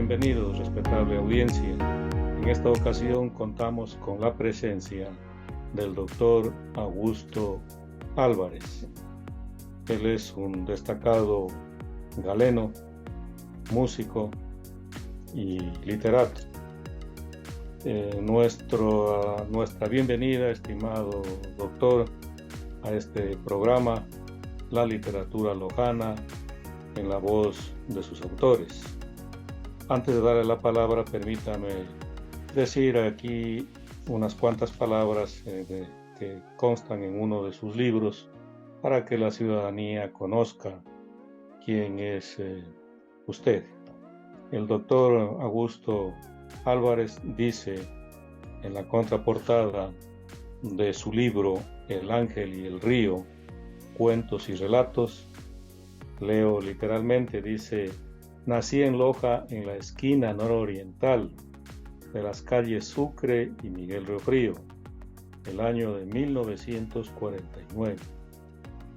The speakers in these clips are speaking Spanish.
bienvenidos, respetable audiencia. En esta ocasión contamos con la presencia del doctor Augusto Álvarez. Él es un destacado galeno, músico y literato. Nuestra bienvenida, estimado doctor, a este programa, La Literatura Lojana, en la voz de sus autores. Antes de darle la palabra, permítame decir aquí unas cuantas palabras que constan en uno de sus libros para que la ciudadanía conozca quién es usted. El doctor Augusto Álvarez dice en la contraportada de su libro El Ángel y el Río, Cuentos y Relatos, leo literalmente, dice: nací en Loja, en la esquina nororiental de las calles Sucre y Miguel Riofrío, el año de 1949,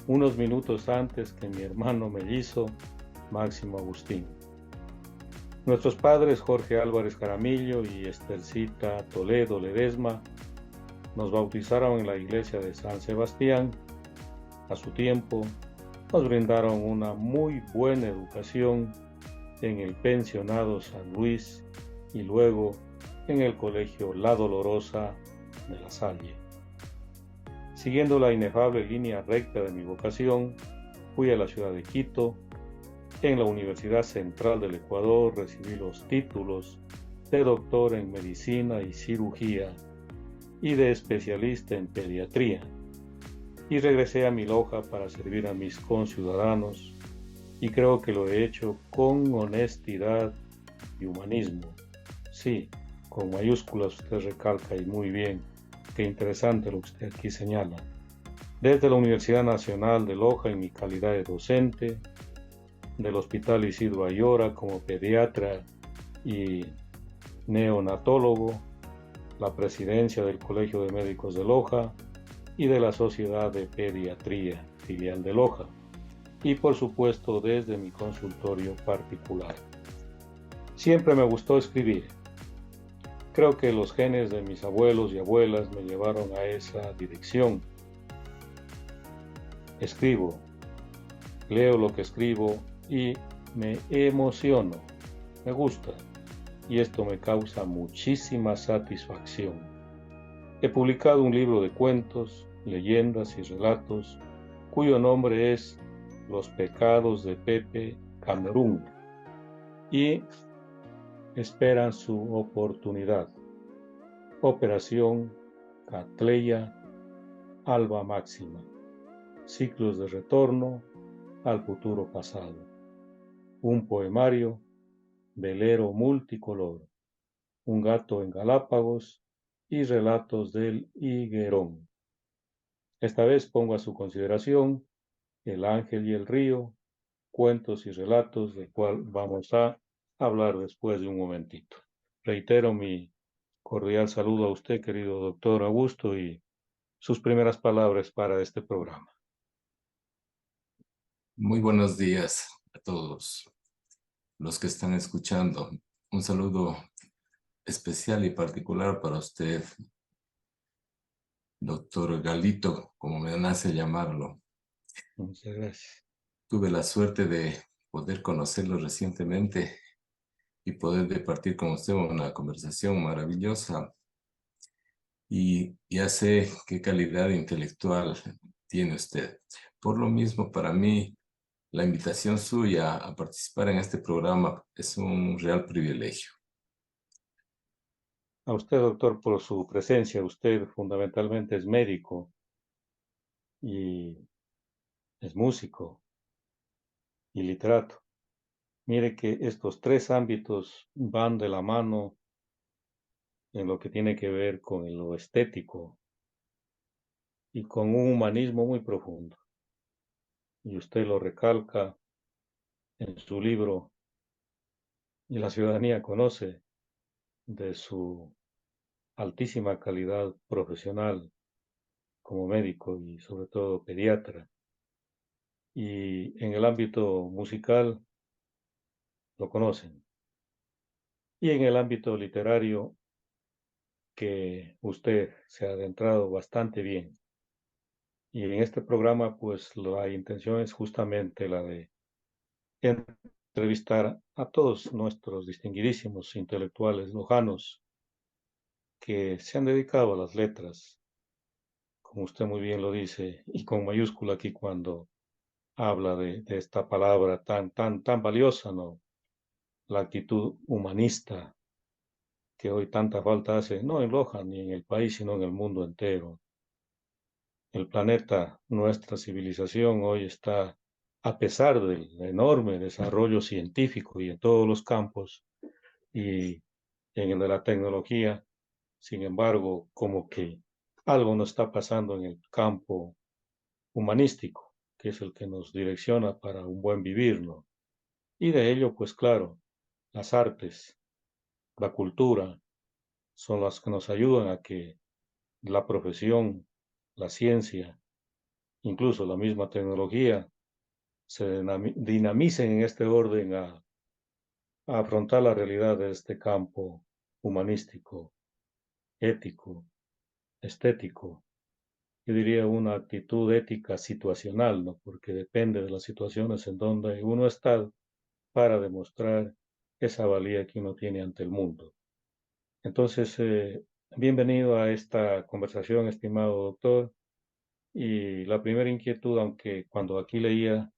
unos minutos antes que mi hermano mellizo, Máximo Agustín. Nuestros padres, Jorge Álvarez Jaramillo y Estercita Toledo Ledesma, nos bautizaron en la iglesia de San Sebastián. A su tiempo, nos brindaron una muy buena educación en el pensionado San Luis y luego en el colegio La Dolorosa de La Salle. Siguiendo la inefable línea recta de mi vocación, fui a la ciudad de Quito. En la Universidad Central del Ecuador recibí los títulos de doctor en medicina y cirugía y de especialista en pediatría, y regresé a mi Loja para servir a mis conciudadanos, y creo que lo he hecho con honestidad y humanismo. Sí, con mayúsculas usted recalca, y muy bien, qué interesante lo que usted aquí señala. Desde la Universidad Nacional de Loja en mi calidad de docente, del Hospital Isidro Ayora como pediatra y neonatólogo, la presidencia del Colegio de Médicos de Loja y de la Sociedad de Pediatría, filial de Loja, y por supuesto desde mi consultorio particular. Siempre me gustó escribir. Creo que los genes de mis abuelos y abuelas me llevaron a esa dirección. Escribo, leo lo que escribo y me emociono, me gusta, y esto me causa muchísima satisfacción. He publicado un libro de cuentos, leyendas y relatos cuyo nombre es Los pecados de Pepe Camerún, y esperan su oportunidad. Operación Catleya Alba Máxima. Ciclos de retorno al futuro pasado. Un poemario, velero multicolor, un gato en Galápagos y relatos del higuerón. Esta vez pongo a su consideración El Ángel y el Río, cuentos y relatos, del cual vamos a hablar después de un momentito. Reitero mi cordial saludo a usted, querido doctor Augusto, y sus primeras palabras para este programa. Muy buenos días a todos los que están escuchando. Un saludo especial y particular para usted, doctor Galito, como me nace llamarlo. Muchas gracias. Tuve la suerte de poder conocerlo recientemente y poder departir con usted una conversación maravillosa. Y ya sé qué calidad intelectual tiene usted. Por lo mismo, para mí, la invitación suya a participar en este programa es un real privilegio. A usted, doctor, por su presencia. Usted fundamentalmente es médico y es músico y literato. Mire que estos tres ámbitos van de la mano en lo que tiene que ver con lo estético y con un humanismo muy profundo. Y usted lo recalca en su libro, y la ciudadanía conoce de su altísima calidad profesional como médico y sobre todo pediatra. Y en el ámbito musical lo conocen. y en el ámbito literario que usted se ha adentrado bastante bien. Y en este programa, pues la intención es justamente la de entrevistar a todos nuestros distinguidísimos intelectuales lojanos que se han dedicado a las letras, como usted muy bien lo dice, y con mayúscula aquí cuando habla de esta palabra tan valiosa, ¿no? La actitud humanista que hoy tanta falta hace, no en Loja ni en el país, sino en el mundo entero. El planeta, nuestra civilización hoy está, a pesar del enorme desarrollo científico y en todos los campos, y en el de la tecnología, sin embargo, como que algo no está pasando en el campo humanístico, que es el que nos direcciona para un buen vivir, ¿no? Y de ello, pues claro, las artes, la cultura, son las que nos ayudan a que la profesión, la ciencia, incluso la misma tecnología, se dinamicen en este orden a afrontar la realidad de este campo humanístico, ético, estético. Yo diría una actitud ética situacional, ¿no? Porque depende de las situaciones en donde uno está para demostrar esa valía que uno tiene ante el mundo. Entonces, bienvenido a esta conversación, estimado doctor. Y la primera inquietud, aunque cuando aquí leía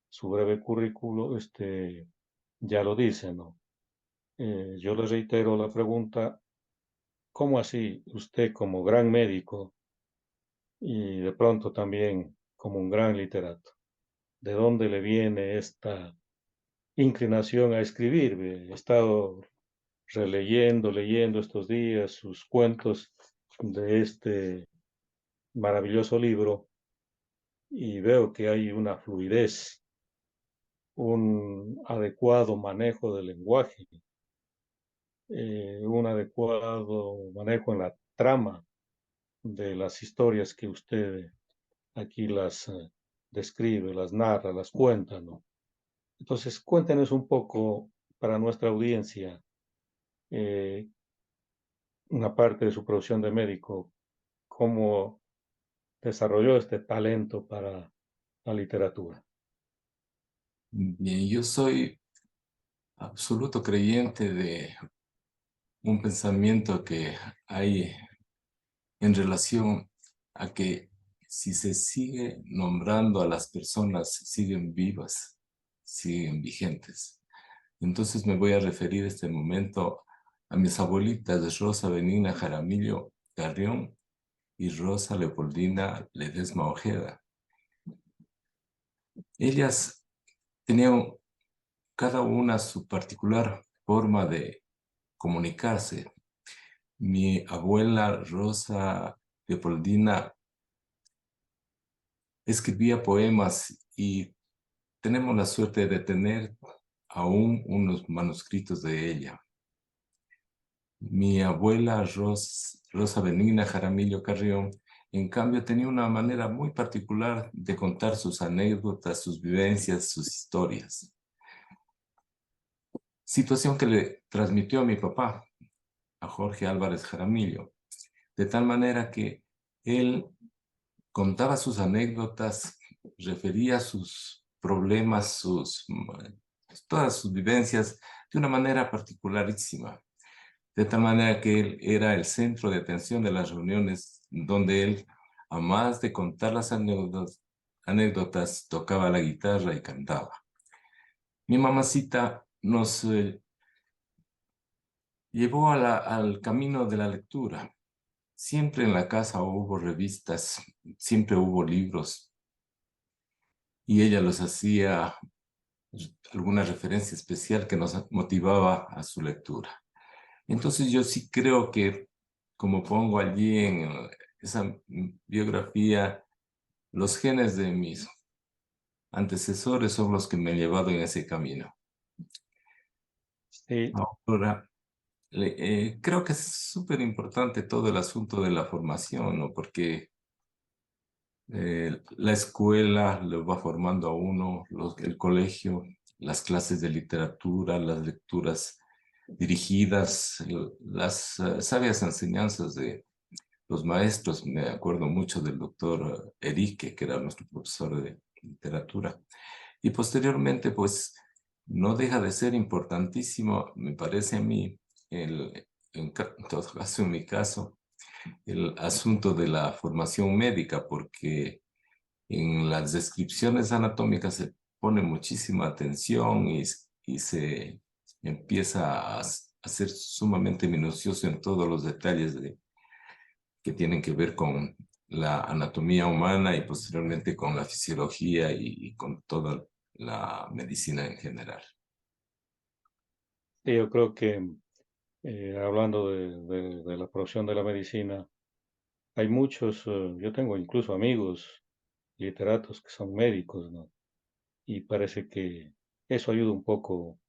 su breve currículo, ya lo dice, ¿no? Yo le reitero la pregunta, ¿cómo así usted como gran médico y de pronto también como un gran literato? ¿De dónde le viene esta inclinación a escribir? He estado leyendo estos días sus cuentos de este maravilloso libro y veo que hay una fluidez, un adecuado manejo del lenguaje, un adecuado manejo en la trama de las historias que usted aquí las describe, las narra, las cuenta, ¿no? Entonces, cuéntenos un poco para nuestra audiencia, eh, una parte de su profesión de médico, cómo desarrolló este talento para la literatura. Bien, yo soy absoluto creyente de un pensamiento que hay en relación a que si se sigue nombrando a las personas, siguen vivas, siguen vigentes. Entonces me voy a referir este momento a mis abuelitas Rosa Benigna Jaramillo Carrión y Rosa Leopoldina Ledesma Ojeda. Ellas tenían cada una su particular forma de comunicarse. Mi abuela Rosa Leopoldina escribía poemas y tenemos la suerte de tener aún unos manuscritos de ella. Mi abuela Rosa Benigna Jaramillo Carrión, en cambio, tenía una manera muy particular de contar sus anécdotas, sus vivencias, sus historias. Situación que le transmitió a mi papá, a Jorge Álvarez Jaramillo, de tal manera que él contaba sus anécdotas, refería sus problemas, todas sus vivencias de una manera particularísima. De tal manera que él era el centro de atención de las reuniones donde él, a más de contar las anécdotas, tocaba la guitarra y cantaba. Mi mamacita nos llevó al camino de la lectura. Siempre en la casa hubo revistas, siempre hubo libros, y ella los hacía alguna referencia especial que nos motivaba a su lectura. Entonces yo sí creo que, como pongo allí en esa biografía, los genes de mis antecesores son los que me han llevado en ese camino. Sí, Ahora, creo que es súper importante todo el asunto de la formación, ¿no? Porque la escuela lo va formando a uno, el colegio, las clases de literatura, las lecturas, dirigidas, las sabias enseñanzas de los maestros. Me acuerdo mucho del doctor Erique, que era nuestro profesor de literatura. Y posteriormente, pues, no deja de ser importantísimo, me parece a mí, en todo caso, en mi caso, el asunto de la formación médica, porque en las descripciones anatómicas se pone muchísima atención y se empieza a ser sumamente minucioso en todos los detalles que tienen que ver con la anatomía humana y posteriormente con la fisiología y con toda la medicina en general. Y yo creo que hablando de la profesión de la medicina, hay muchos, yo tengo incluso amigos literatos que son médicos, ¿no? Y parece que eso ayuda un poco.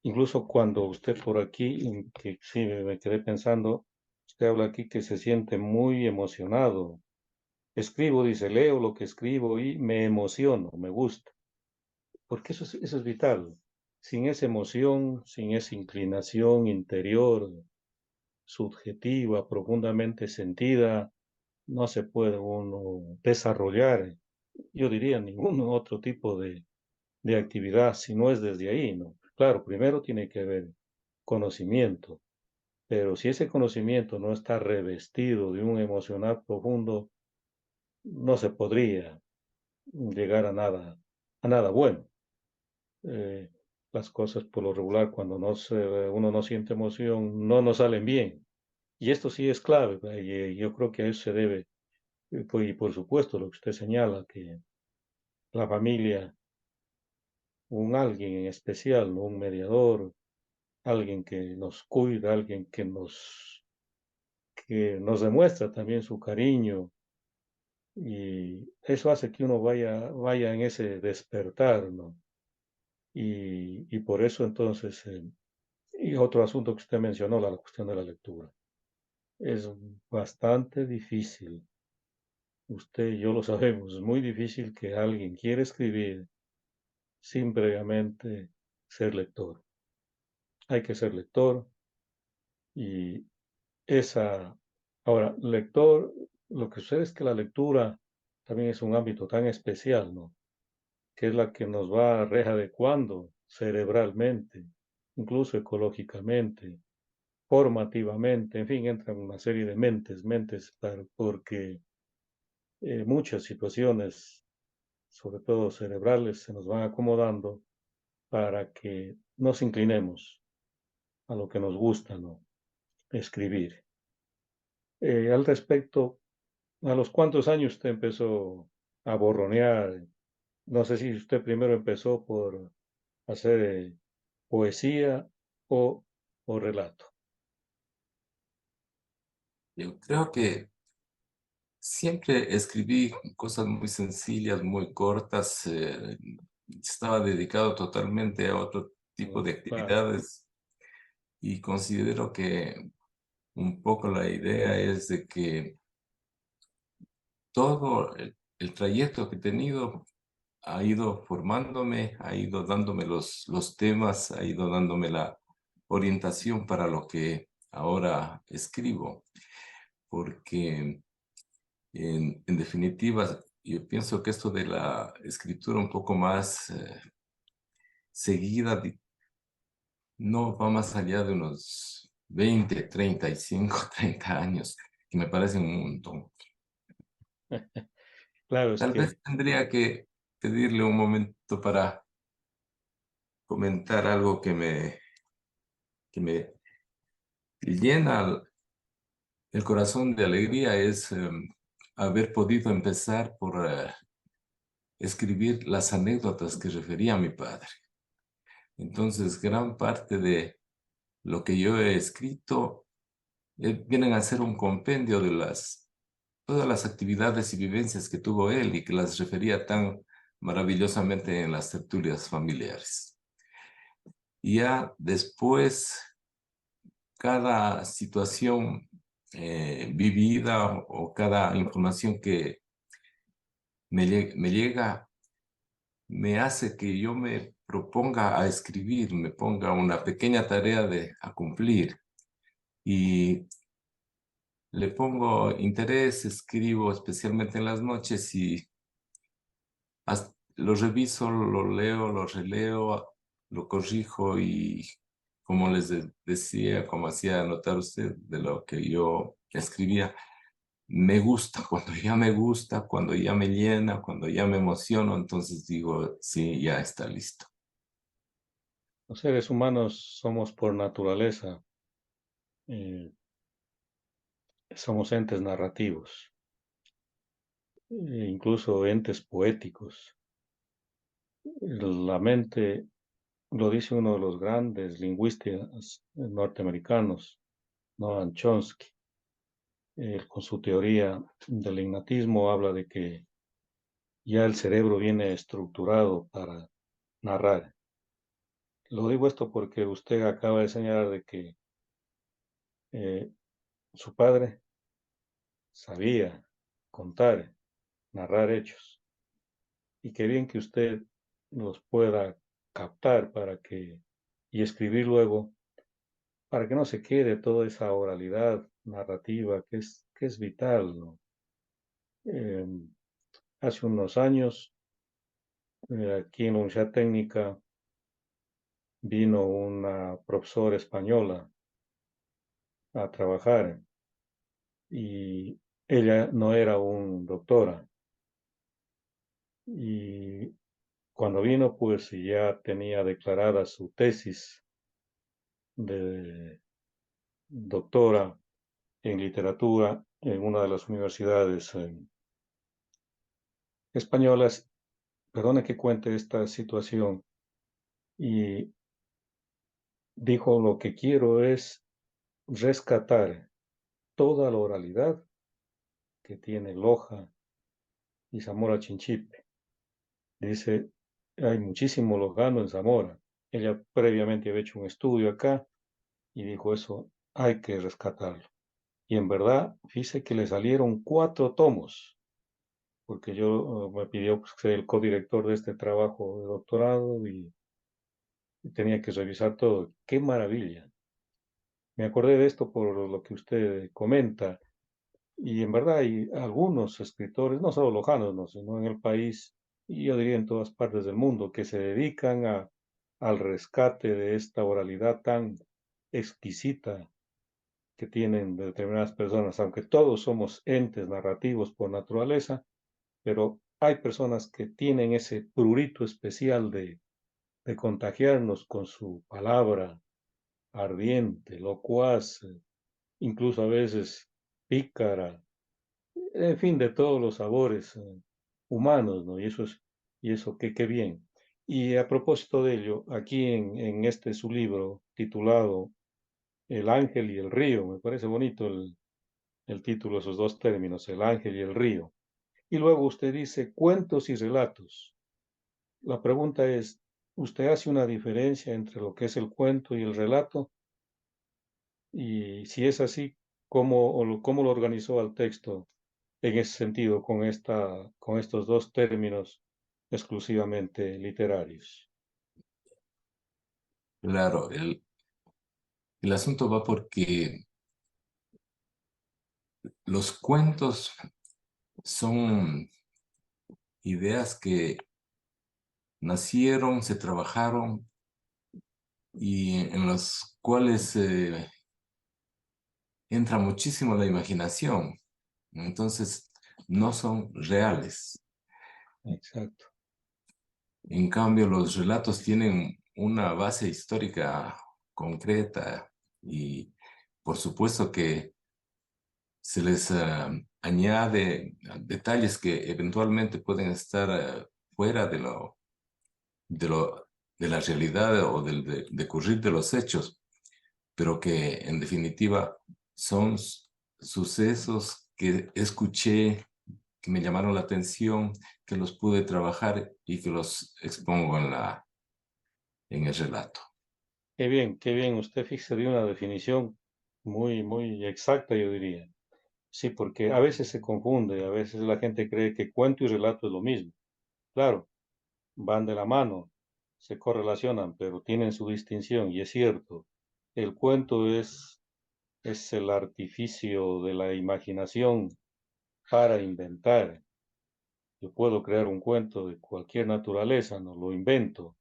Incluso cuando usted por aquí, que sí me quedé pensando, usted habla aquí que se siente muy emocionado. Escribo, dice, leo lo que escribo y me emociono, me gusta, porque eso es vital. Sin esa emoción, sin esa inclinación interior, subjetiva, profundamente sentida, no se puede uno desarrollar, yo diría, ningún otro tipo de actividad si no es desde ahí, ¿no? Claro, primero tiene que haber conocimiento, pero si ese conocimiento no está revestido de un emocional profundo, no se podría llegar a nada bueno. Eh, las cosas por lo regular, cuando uno no siente emoción, no nos salen bien. Y esto sí es clave, ¿verdad? Y yo creo que a eso se debe, y por supuesto, lo que usted señala, que la familia, un alguien en especial, ¿no? Un mediador, alguien que nos cuida, alguien que nos demuestra también su cariño, y eso hace que uno vaya en ese despertar, ¿no? Y por eso entonces, y otro asunto que usted mencionó, la cuestión de la lectura. Es bastante difícil, usted y yo lo sabemos, es muy difícil que alguien quiera escribir sin previamente ser lector. Hay que ser lector y esa, ahora, lector, lo que sucede es que la lectura también es un ámbito tan especial, ¿no? Que es la que nos va readecuando cerebralmente, incluso ecológicamente, formativamente, en fin, entran una serie de mentes, porque muchas situaciones, sobre todo cerebrales, se nos van acomodando para que nos inclinemos a lo que nos gusta, ¿no? Escribir. Al respecto, ¿a los cuántos años usted empezó a borronear? No sé si usted primero empezó por hacer poesía o, o relato. Yo creo que siempre escribí cosas muy sencillas, muy cortas. Estaba dedicado totalmente a otro tipo de Claro, actividades y considero que un poco la idea es de que todo el trayecto que he tenido ha ido formándome, ha ido dándome los temas, ha ido dándome la orientación para lo que ahora escribo, porque en definitiva yo pienso que esto de la escritura un poco más seguida no va más allá de unos 20, 35, 30 años, que me parecen un montón. claro, es Tal vez que, tendría que pedirle un momento para comentar algo que me llena el corazón de alegría, es haber podido empezar por escribir las anécdotas que refería a mi padre. Entonces, gran parte de lo que yo he escrito vienen a ser un compendio de todas las actividades y vivencias que tuvo él y que las refería tan maravillosamente en las tertulias familiares. Y ya después, cada situación vivida o cada información que me llega, me hace que yo me proponga a escribir, me ponga una pequeña tarea a cumplir y le pongo interés, escribo especialmente en las noches y lo reviso, lo leo, lo releo, lo corrijo y como les decía, como hacía notar usted de lo que yo escribía, me gusta, cuando ya me gusta, cuando ya me llena, cuando ya me emociono, entonces digo, sí, ya está listo. Los seres humanos somos por naturaleza, eh, somos entes narrativos, incluso entes poéticos. La mente, lo dice uno de los grandes lingüistas norteamericanos, Noam Chomsky, con su teoría del ignatismo, habla de que ya el cerebro viene estructurado para narrar. Lo digo esto porque usted acaba de señalar de que eh, su padre sabía contar, narrar hechos, y qué bien que usted los pueda captar y escribir luego, para que no se quede toda esa oralidad narrativa que es vital, ¿no? Eh, Hace unos años, aquí en la Universidad Técnica, vino una profesora española a trabajar y ella no era un doctora. Y cuando vino, pues ya tenía declarada su tesis de doctora en literatura en una de las universidades españolas. Perdone que cuente esta situación. Y dijo, lo que quiero es rescatar toda la oralidad que tiene Loja y Zamora Chinchipe. Dice, hay muchísimo lojano en Zamora. Ella previamente había hecho un estudio acá y dijo eso, hay que rescatarlo. Y en verdad, dice que le salieron 4 tomos, porque yo me pidió pues, ser el codirector de este trabajo de doctorado y tenía que revisar todo. ¡Qué maravilla! Me acordé de esto por lo que usted comenta. Y en verdad hay algunos escritores, no solo lojanos, no, sino en el país, y yo diría en todas partes del mundo, que se dedican al rescate de esta oralidad tan exquisita que tienen determinadas personas, aunque todos somos entes narrativos por naturaleza, pero hay personas que tienen ese prurito especial de contagiarnos con su palabra ardiente, locuaz, incluso a veces pícara, en fin, de todos los sabores humanos, ¿no? Y eso, qué bien. Y a propósito de ello, aquí en este su libro titulado El ángel y el río, me parece bonito el título, esos dos términos, el ángel y el río. Y luego usted dice cuentos y relatos. La pregunta es, ¿usted hace una diferencia entre lo que es el cuento y el relato? Y si es así, ¿cómo lo organizó al texto en ese sentido, con estos dos términos exclusivamente literarios? Claro, el asunto va porque los cuentos son ideas que nacieron, se trabajaron y en los cuales entra muchísimo la imaginación. Entonces, no son reales. Exacto. En cambio, los relatos tienen una base histórica concreta y por supuesto que se les añade detalles que eventualmente pueden estar fuera de lo, de la realidad o del decurrir de los hechos, pero que en definitiva son sucesos que escuché, que me llamaron la atención, que los pude trabajar y que los expongo en el relato. Qué bien, usted fíjese de una definición muy exacta, yo diría. Sí, porque a veces se confunde, a veces la gente cree que cuento y relato es lo mismo. Claro, van de la mano, se correlacionan, pero tienen su distinción, y es cierto. El cuento es el artificio de la imaginación para inventar. Yo puedo crear un cuento de cualquier naturaleza, no lo invento.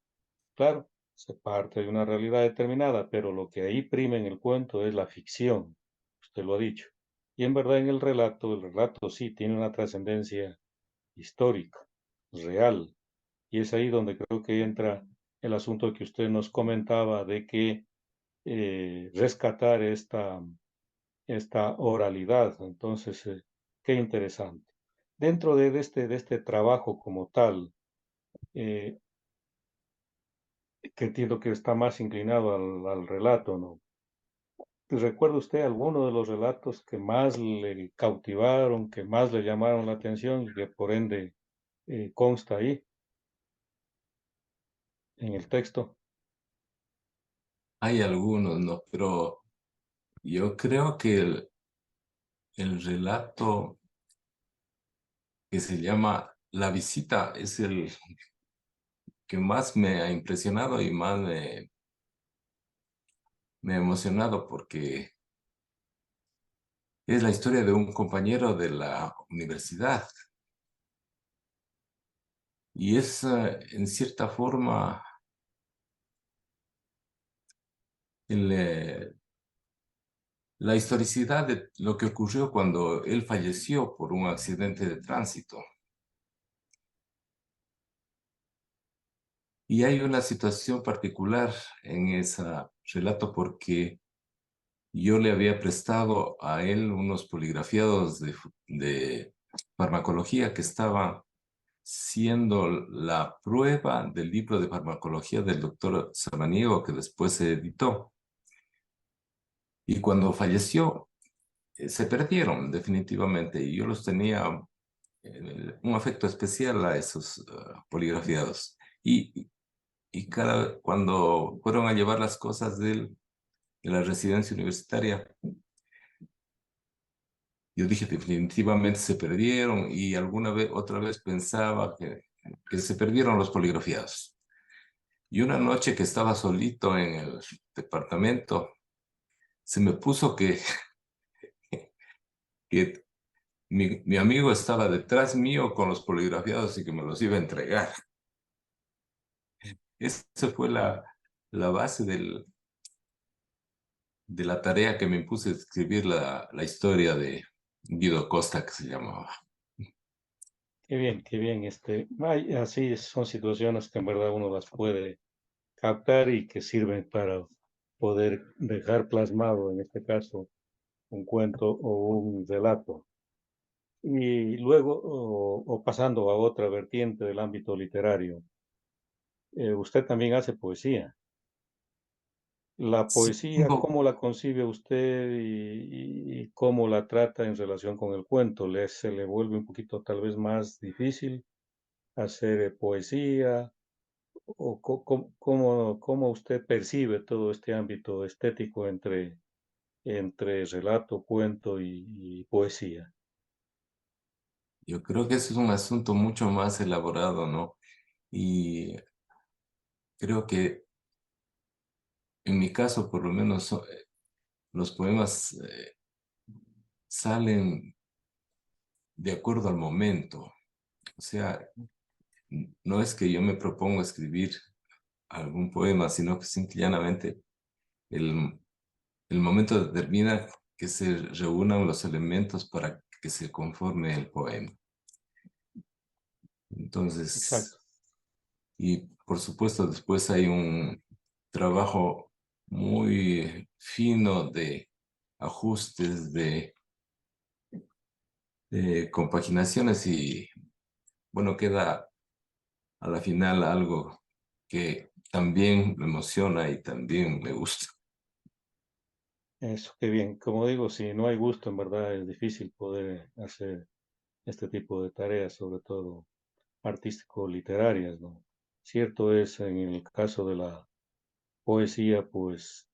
Claro, se parte de una realidad determinada, pero lo que ahí prima en el cuento es la ficción. Usted lo ha dicho. Y en verdad en el relato sí tiene una trascendencia histórica, real. Y es ahí donde creo que entra el asunto que usted nos comentaba de que rescatar esta oralidad. Entonces, qué interesante. Dentro de este trabajo como tal, eh, que entiendo que está más inclinado al relato, ¿no? ¿Recuerda usted alguno de los relatos que más le cautivaron, que más le llamaron la atención y que por ende consta ahí en el texto? Hay algunos, ¿no? Pero yo creo que el relato que se llama La visita es el que más me ha impresionado y más me ha emocionado porque es la historia de un compañero de la universidad y es en cierta forma el, la historicidad de lo que ocurrió cuando él falleció por un accidente de tránsito. Y hay una situación particular en ese relato porque yo le había prestado a él unos poligrafiados de farmacología que estaban siendo la prueba del libro de farmacología del doctor Samaniego que después se editó. Y cuando falleció, se perdieron definitivamente y yo los tenía un afecto especial a esos poligrafiados. Y cuando fueron a llevar las cosas de la residencia universitaria, yo dije definitivamente se perdieron y alguna vez, otra vez pensaba que se perdieron los poligrafiados. Y una noche que estaba solito en el departamento, se me puso que mi amigo estaba detrás mío con los poligrafiados y que me los iba a entregar. Esa fue la base de la tarea que me impuse de escribir la historia de Guido Costa, que se llamaba. Qué bien, qué bien. Así son situaciones que en verdad uno las puede captar y que sirven para poder dejar plasmado, en este caso, un cuento o un relato. Y luego, o pasando a otra vertiente del ámbito literario, usted también hace poesía. La Sí, poesía, tengo, ¿cómo la concibe usted y cómo la trata en relación con el cuento? ¿Se le vuelve un poquito tal vez más difícil hacer poesía? ¿O cómo usted percibe todo este ámbito estético entre relato, cuento y poesía? yo creo que ese es un asunto mucho más elaborado, ¿no? Y creo que en mi caso, por lo menos, los poemas salen de acuerdo al momento. O sea, no es que yo me propongo escribir algún poema, sino que simplemente el, el momento determina que se reúnan los elementos para que se conforme el poema. Entonces, Exacto. y por supuesto después hay un trabajo muy fino de ajustes, de compaginaciones y bueno, queda a la final algo que también me emociona y también me gusta. Eso, qué bien. Como digo, si no hay gusto, en verdad es difícil poder hacer este tipo de tareas, sobre todo artístico-literarias, ¿no? Cierto es, en el caso de la poesía, pues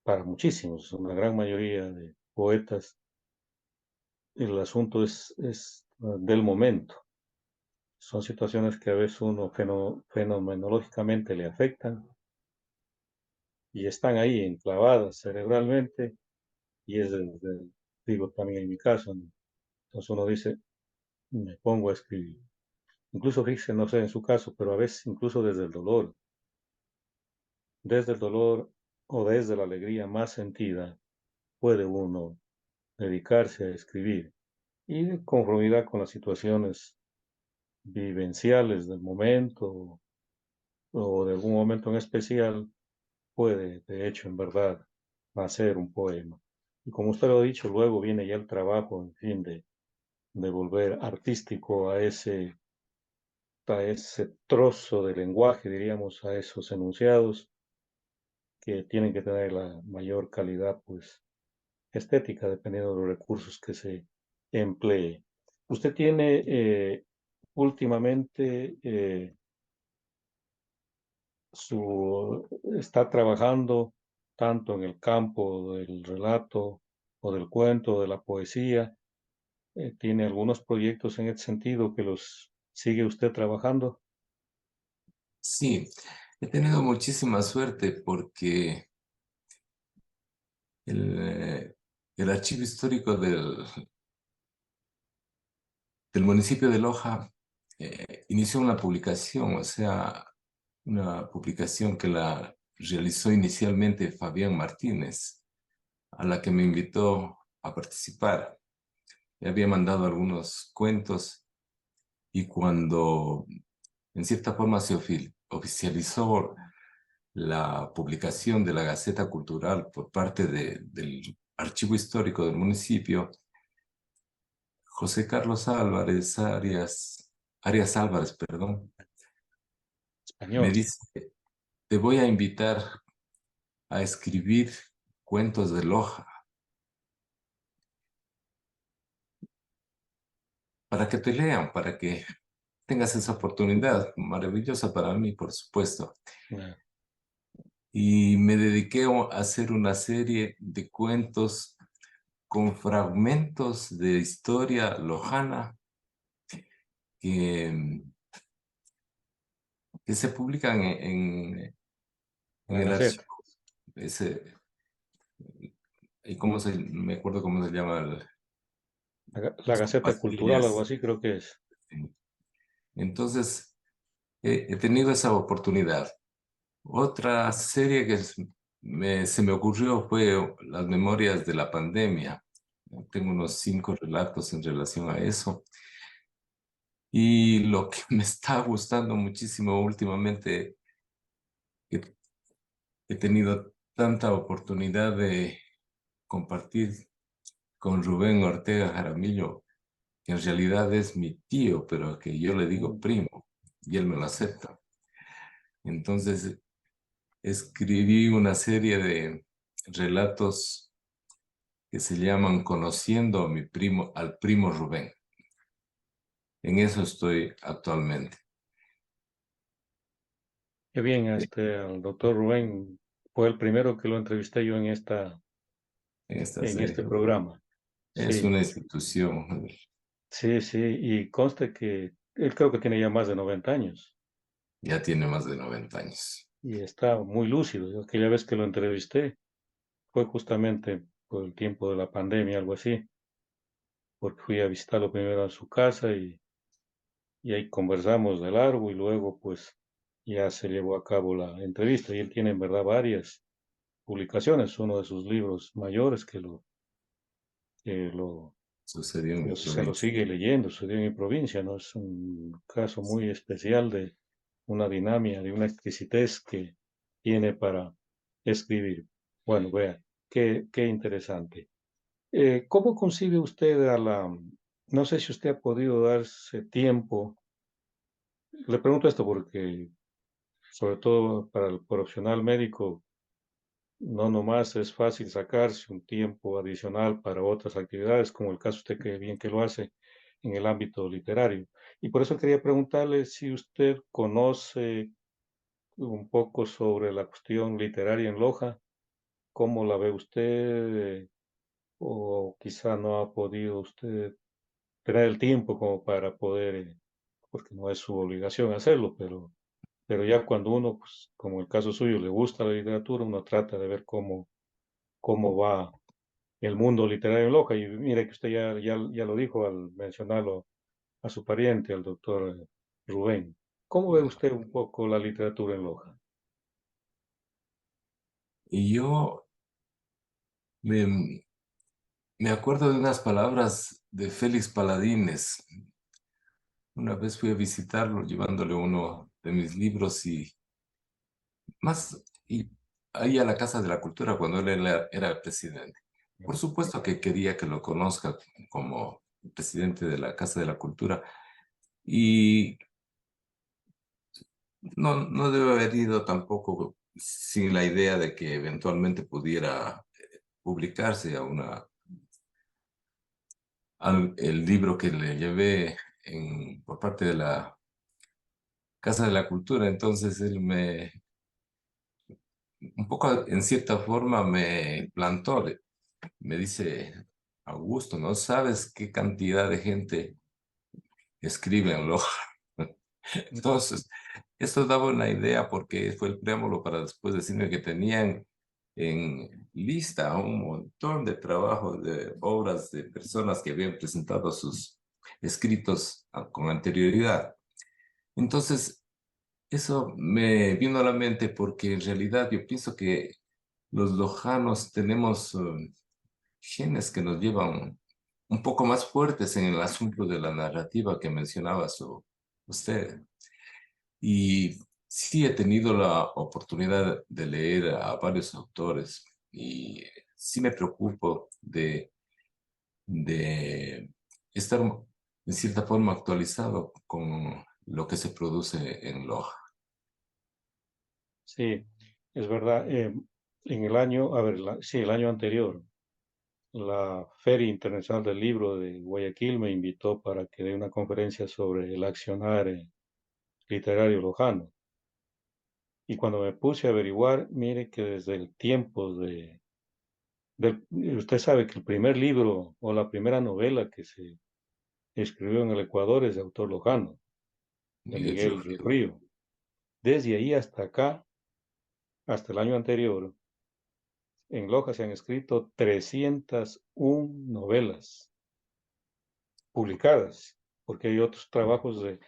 para muchísimos, una gran mayoría de poetas, el asunto es del momento. son situaciones que a veces uno fenomenológicamente le afectan y están ahí enclavadas cerebralmente y es digo también en mi caso, ¿no? Entonces uno dice, me pongo a escribir. Incluso fíjese, no sé en su caso, pero a veces incluso desde el dolor o desde la alegría más sentida, puede uno dedicarse a escribir y de conformidad con las situaciones vivenciales del momento o de algún momento en especial, puede, de hecho, en verdad, nacer un poema. Y como usted lo ha dicho, luego viene ya el trabajo, en fin, de volver artístico a ese trozo de lenguaje, diríamos, a esos enunciados que tienen que tener la mayor calidad, pues, estética, dependiendo de los recursos que se emplee. Usted tiene últimamente está trabajando tanto en el campo del relato o del cuento, de la poesía. ¿Tiene algunos proyectos en ese sentido que los sigue usted trabajando? Sí, he tenido muchísima suerte porque el archivo histórico del municipio de Loja inició una publicación, o sea, una publicación que la realizó inicialmente Fabián Martínez, a la que me invitó a participar. Le había mandado algunos cuentos y cuando en cierta forma se oficializó la publicación de la Gaceta Cultural por parte del Archivo Histórico del municipio, José Carlos Arias Álvarez, perdón, me Español. dice, te voy a invitar a escribir cuentos de Loja para que te lean, para que tengas esa oportunidad, maravillosa para mí, por supuesto. Ya, Y me dediqué a hacer una serie de cuentos con fragmentos de historia lojana que, que se publican en la el Gaceta. archivo. Ese, y cómo me acuerdo cómo se llama, La son Gaceta Cultural, algo pastillas. así creo que es. Entonces, he tenido esa oportunidad. Otra serie que se me ocurrió fue Las Memorias de la Pandemia. Tengo unos 5 relatos en relación a eso. Y lo que me está gustando muchísimo últimamente, que he tenido tanta oportunidad de compartir con Rubén Ortega Jaramillo, que en realidad es mi tío, pero que yo le digo Mm, primo, y él me lo acepta. Entonces, escribí una serie de relatos que se llaman Conociendo a mi primo, al primo Rubén. En eso estoy actualmente, qué bien, al doctor Rubén fue el primero que lo entrevisté yo en esta en serie. este programa. Es Sí, una institución, sí, sí, y conste que él creo que tiene ya más de 90 años ya tiene más de 90 años. y está muy lúcido. Yo aquella vez que lo entrevisté fue justamente por el tiempo de la pandemia, algo así, porque fui a visitarlo primero a su casa y ahí conversamos de largo y luego pues ya se llevó a cabo la entrevista y él tiene en verdad varias publicaciones, uno de sus libros mayores que lo Sucedió en mi se lo provincia. sigue leyendo, se dio en mi provincia, ¿no? Es un caso muy especial de una dinámica, de una exquisitez que tiene para escribir. Bueno, vea, qué interesante. ¿Cómo concibe usted no sé si usted ha podido darse tiempo, le pregunto esto porque sobre todo para el profesional médico, no nomás es fácil sacarse un tiempo adicional para otras actividades, como el caso usted que bien que lo hace en el ámbito literario. Y por eso quería preguntarle si usted conoce un poco sobre la cuestión literaria en Loja, cómo la ve usted, o quizá no ha podido usted tener el tiempo como para poder porque no es su obligación hacerlo, pero ya cuando uno, pues, como el caso suyo, le gusta la literatura, uno trata de ver cómo va el mundo literario en Loja. Y mire que usted ya lo dijo al mencionarlo a su pariente, al doctor Rubén. ¿Cómo ve usted un poco la literatura en Loja? Y yo me, me acuerdo de unas palabras de Félix Paladines. Una vez fui a visitarlo llevándole uno de mis libros y ahí a la Casa de la Cultura cuando él era presidente. Por supuesto que quería que lo conozca como presidente de la Casa de la Cultura y no debe haber ido tampoco sin la idea de que eventualmente pudiera publicarse el libro que le llevé por parte de la Casa de la Cultura. Entonces un poco en cierta forma me plantó, me dice, Augusto, ¿no sabes qué cantidad de gente escribe en Loja? Entonces, esto daba una idea porque fue el preámbulo para después decirme que tenían en lista un montón de trabajos, de obras de personas que habían presentado sus escritos con anterioridad. Entonces, eso me vino a la mente porque en realidad yo pienso que los lojanos tenemos genes que nos llevan un poco más fuertes en el asunto de la narrativa que mencionaba usted. Y sí he tenido la oportunidad de leer a varios autores y sí me preocupo de estar en cierta forma actualizado con lo que se produce en Loja. Sí, es verdad. En el año, a ver, sí, el año anterior, la Feria Internacional del Libro de Guayaquil me invitó para que dé una conferencia sobre el accionar literario lojano. Y cuando me puse a averiguar, mire que desde el tiempo usted sabe que el primer libro o la primera novela que se escribió en el Ecuador es de autor lojano, de Miguel Miguel Río. del Río. Desde ahí hasta acá, hasta el año anterior, en Loja se han escrito 301 novelas publicadas, porque hay otros trabajos de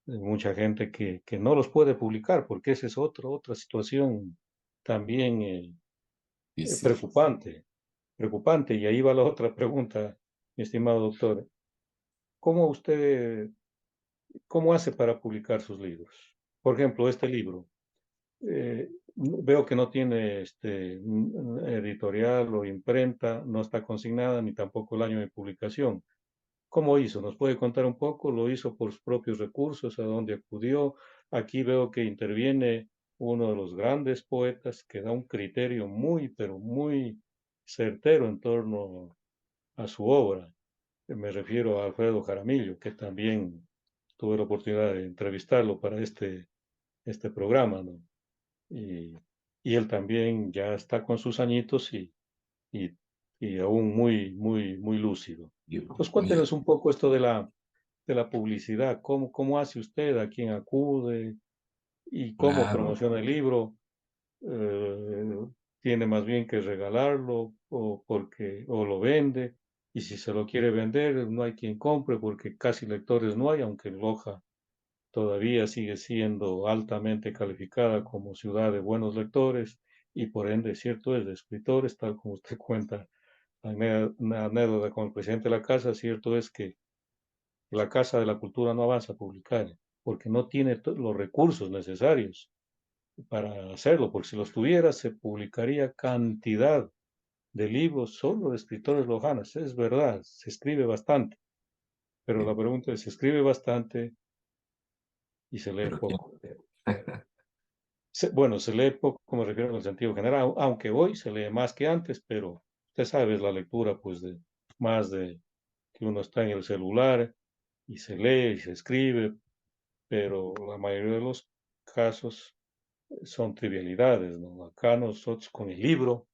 mucha gente que no los puede publicar, porque esa es otra situación también Y sí, preocupante. Y ahí va la otra pregunta, mi estimado doctor. ¿Cómo usted, cómo hace para publicar sus libros? Por ejemplo, este libro. Veo que no tiene editorial o imprenta, no está consignada, ni tampoco el año de publicación. ¿Cómo hizo? ¿Nos puede contar un poco? ¿Lo hizo por sus propios recursos? ¿A dónde acudió? Aquí veo que interviene uno de los grandes poetas que da un criterio muy, pero muy certero en torno a su obra. Me refiero a Alfredo Jaramillo, que también tuve la oportunidad de entrevistarlo para este programa, ¿no? Y, y él también ya está con sus añitos y, y aún muy lúcido. Entonces, mira, cuéntenos un poco esto de la publicidad. ¿Cómo hace usted? ¿A quién acude? ¿Y cómo claro, promociona el libro? Eh, ¿Tiene más bien que regalarlo o lo vende? Y si se lo quiere vender, no hay quien compre porque casi lectores no hay, aunque Loja todavía sigue siendo altamente calificada como ciudad de buenos lectores y por ende, cierto es, de escritores, tal como usted cuenta una anécdota con el presidente de la casa, cierto es que la Casa de la Cultura no avanza a publicar porque no tiene los recursos necesarios para hacerlo, porque si los tuviera se publicaría cantidad de libros solo de escritores lojanos. Es verdad, se escribe bastante, pero la pregunta es, se escribe bastante y se lee pero ¿quién? poco. Bueno, se lee poco, me refiero en el sentido general, aunque hoy se lee más que antes, pero usted sabe, es la lectura, pues, de más de que uno está en el celular y se lee y se escribe, pero la mayoría de los casos son trivialidades, ¿no? Acá nosotros con el libro,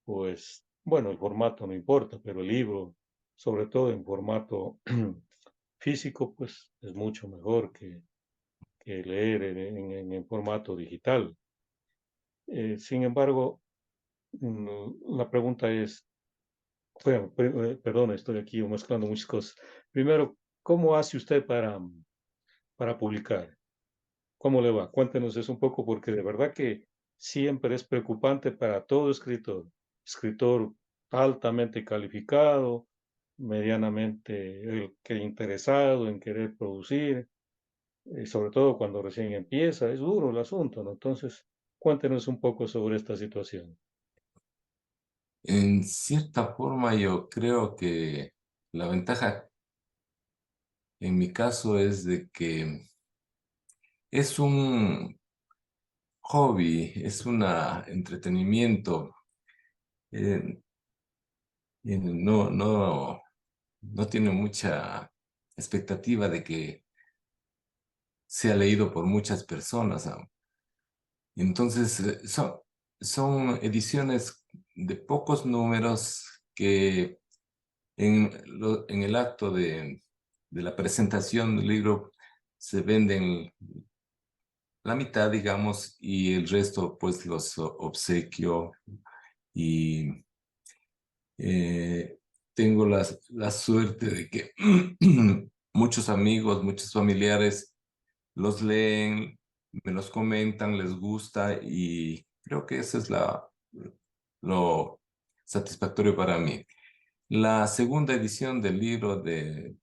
pues, bueno, el formato no importa, pero el libro, sobre todo en formato físico, pues es mucho mejor que leer en formato digital. Sin embargo, la pregunta es, bueno, perdón, estoy aquí mezclando muchas cosas. Primero, ¿cómo hace usted para publicar? ¿Cómo le va? Cuéntenos eso un poco, porque de verdad que siempre es preocupante para todo escritor. Escritor altamente calificado, medianamente que interesado en querer producir, sobre todo cuando recién empieza. Es duro el asunto, ¿no? Entonces, cuéntenos un poco sobre esta situación. En cierta forma, yo creo que la ventaja en mi caso es de que es un hobby, es un entretenimiento. eh, y no tiene mucha expectativa de que sea leído por muchas personas. Entonces, son ediciones de pocos números que en el acto de la presentación del libro se venden la mitad, digamos, y el resto pues los obsequio y tengo la suerte de que muchos amigos, muchos familiares los leen, me los comentan, les gusta y creo que eso es lo satisfactorio para mí. La segunda edición del libro de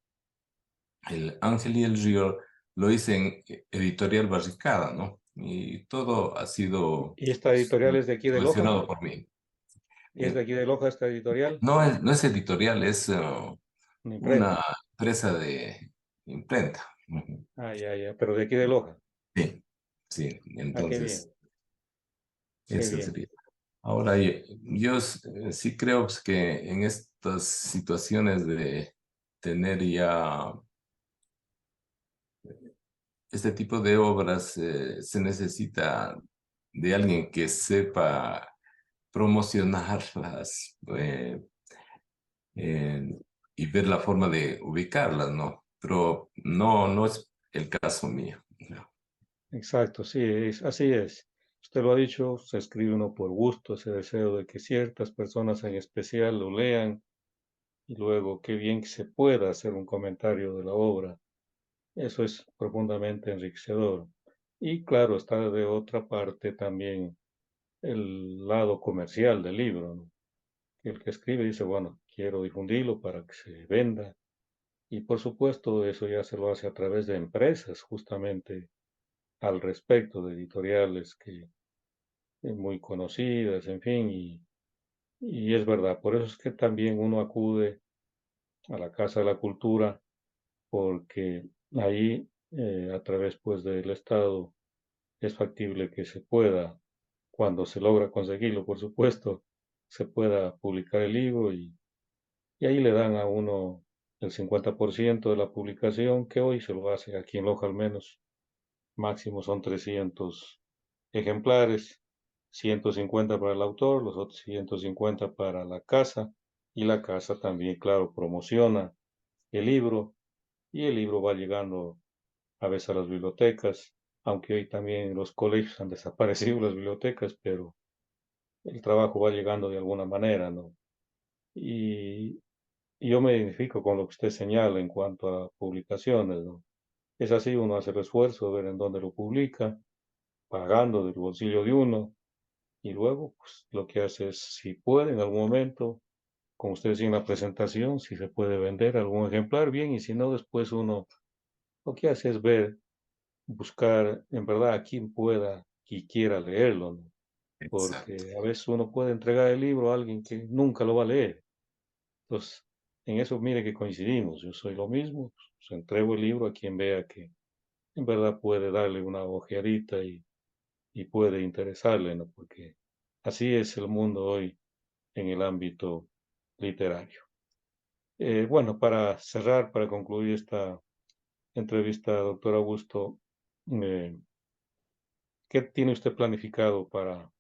El Ángel y el Río lo hice en Editorial Barricada, ¿no? Y todo ha sido ¿Y esta editorial es de aquí de Loja? subvencionado por mí. ¿Es de aquí de Loja esta editorial? No es editorial, es Una una imprenta. empresa de imprenta. Ujú. Ah, ya, ya, pero de aquí de Loja. Sí, sí, Ah, qué bien, entonces qué eso bien. sería. Ahora, yo sí creo pues, que en estas situaciones de tener ya este tipo de obras, se necesita de alguien que sepa promocionarlas eh, y ver la forma de ubicarlas, ¿no? Pero no es el caso mío. ¿No? Exacto, sí, así es. Usted lo ha dicho, se escribe uno por gusto, ese deseo de que ciertas personas en especial lo lean y luego qué bien que se pueda hacer un comentario de la obra. Eso es profundamente enriquecedor. Y claro, está de otra parte también el lado comercial del libro, ¿no? El que escribe dice, bueno, quiero difundirlo para que se venda. Y por supuesto, eso ya se lo hace a través de empresas, justamente al respecto, de editoriales que muy conocidas, en fin, y es verdad, por eso es que también uno acude a la Casa de la Cultura, porque ahí, a través pues del Estado, es factible que se pueda, cuando se logra conseguirlo, por supuesto, se pueda publicar el libro y ahí le dan a uno el 50% de la publicación, que hoy se lo hace aquí en Loja al menos, máximo son 300 ejemplares, 150 para el autor, los otros 150 para la casa, y la casa también, claro, promociona el libro, y el libro va llegando a veces a las bibliotecas, aunque hoy también en los colegios han desaparecido las bibliotecas, pero el trabajo va llegando de alguna manera, ¿no? Y, y yo me identifico con lo que usted señala en cuanto a publicaciones, ¿no? Es así, uno hace el esfuerzo de ver en dónde lo publica, pagando del bolsillo de uno, y luego, pues, lo que hace es, si puede en algún momento, como usted decía en la presentación, si se puede vender algún ejemplar, bien, y si no, después uno lo que hace es ver, buscar en verdad a quien pueda y quiera leerlo, ¿no? Exacto. Porque a veces uno puede entregar el libro a alguien que nunca lo va a leer. Entonces, en eso mire que coincidimos. Yo soy lo mismo, pues, entrego el libro a quien vea que en verdad puede darle una ojeadita y puede interesarle, ¿no? Porque así es el mundo hoy en el ámbito literario. Bueno, para cerrar, para concluir esta entrevista, doctor Augusto, eh, ¿qué tiene usted planificado para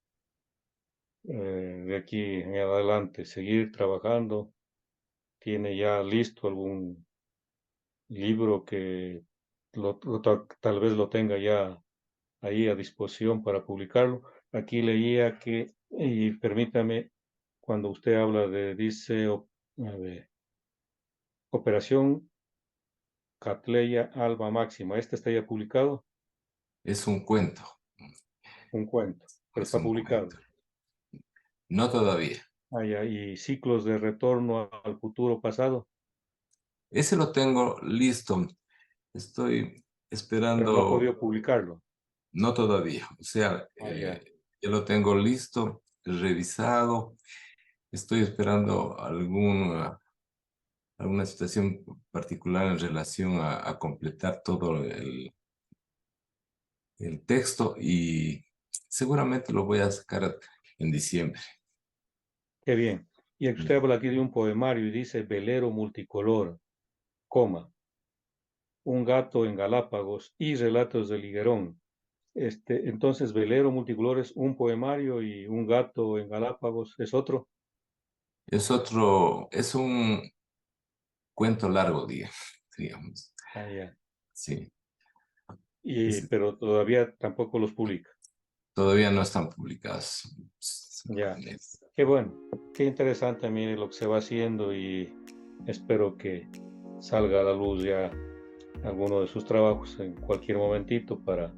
de aquí en adelante? ¿Seguir trabajando? ¿Tiene ya listo algún libro que tal vez lo tenga ya ahí a disposición para publicarlo. Aquí leía que, y permítame, cuando usted habla dice, a ver, Operación Catleya Alba Máxima, ¿este está ya publicado? Es un cuento, Un cuento, pero es está un publicado. cuento. No todavía. Ah, ya, y Ciclos de Retorno al Futuro Pasado, Ese lo tengo listo. Estoy pero no ha esperando, podido publicarlo. no todavía. O sea, Ah, ya, ya lo tengo listo, revisado. Estoy esperando alguna situación particular en relación a completar todo el texto y seguramente lo voy a sacar en diciembre. qué bien. Y usted habla aquí de un poemario y dice Velero multicolor, coma, un gato en Galápagos y relatos del Higuerón. Entonces, Velero multicolor es un poemario y un gato en Galápagos es otro. Es un cuento largo, digamos. Ah, ya. Sí. Pero todavía tampoco los publica. Todavía no están publicados. Ya. Qué bueno, qué interesante, mire lo que se va haciendo y espero que salga a la luz ya alguno de sus trabajos en cualquier momentito para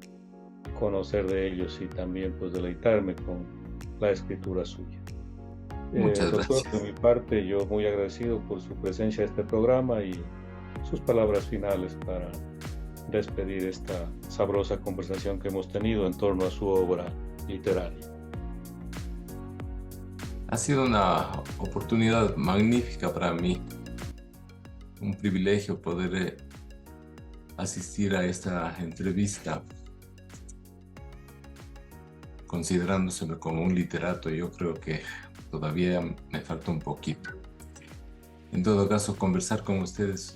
conocer de ellos y también pues deleitarme con la escritura suya. Muchas Doctor, de gracias. mi parte, yo muy agradecido por su presencia en este programa y sus palabras finales para despedir esta sabrosa conversación que hemos tenido en torno a su obra literaria. Ha sido una oportunidad magnífica para mí, un privilegio poder asistir a esta entrevista, considerándoseme como un literato. Yo creo que todavía me falta un poquito. En todo caso, conversar con ustedes,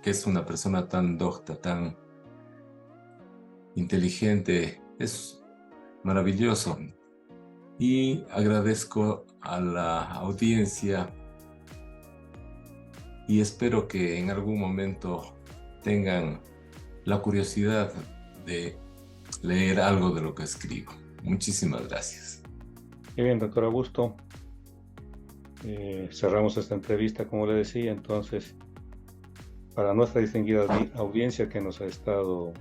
que es una persona tan docta, tan inteligente, es maravilloso. Y agradezco a la audiencia y espero que en algún momento tengan la curiosidad de leer algo de lo que escribo. Muchísimas gracias. Muy bien, doctor Augusto. Cerramos esta entrevista, como le decía, entonces, para nuestra distinguida audiencia que nos ha estado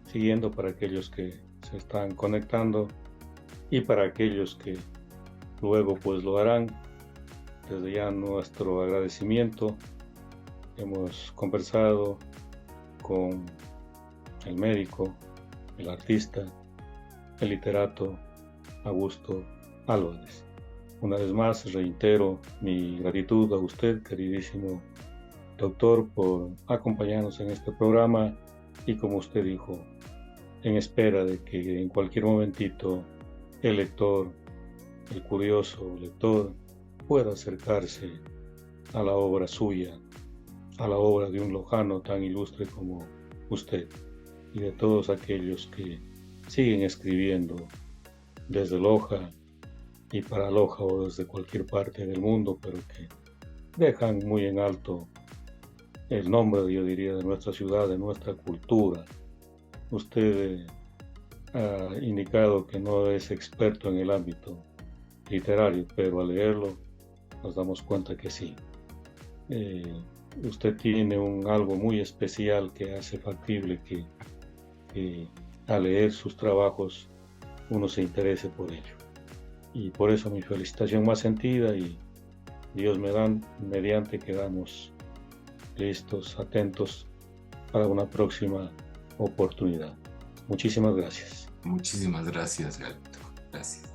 siguiendo, para aquellos que se están conectando y para aquellos que luego pues lo harán, desde ya nuestro agradecimiento. Hemos conversado con el médico, el artista, el literato Augusto Álvarez. Una vez más reitero mi gratitud a usted, queridísimo doctor, por acompañarnos en este programa y, como usted dijo, en espera de que en cualquier momentito el lector, el curioso lector, pueda acercarse a la obra suya, a la obra de un lojano tan ilustre como usted y de todos aquellos que siguen escribiendo desde Loja y para Loja o desde cualquier parte del mundo, pero que dejan muy en alto el nombre, yo diría, de nuestra ciudad, de nuestra cultura. Usted ha indicado que no es experto en el ámbito literario, pero al leerlo nos damos cuenta que sí. Usted tiene algo muy especial que hace factible que al leer sus trabajos uno se interese por ello. Y por eso mi felicitación más sentida y Dios mediante quedamos listos, atentos para una próxima oportunidad. Muchísimas gracias. Muchísimas gracias, Galito. Gracias.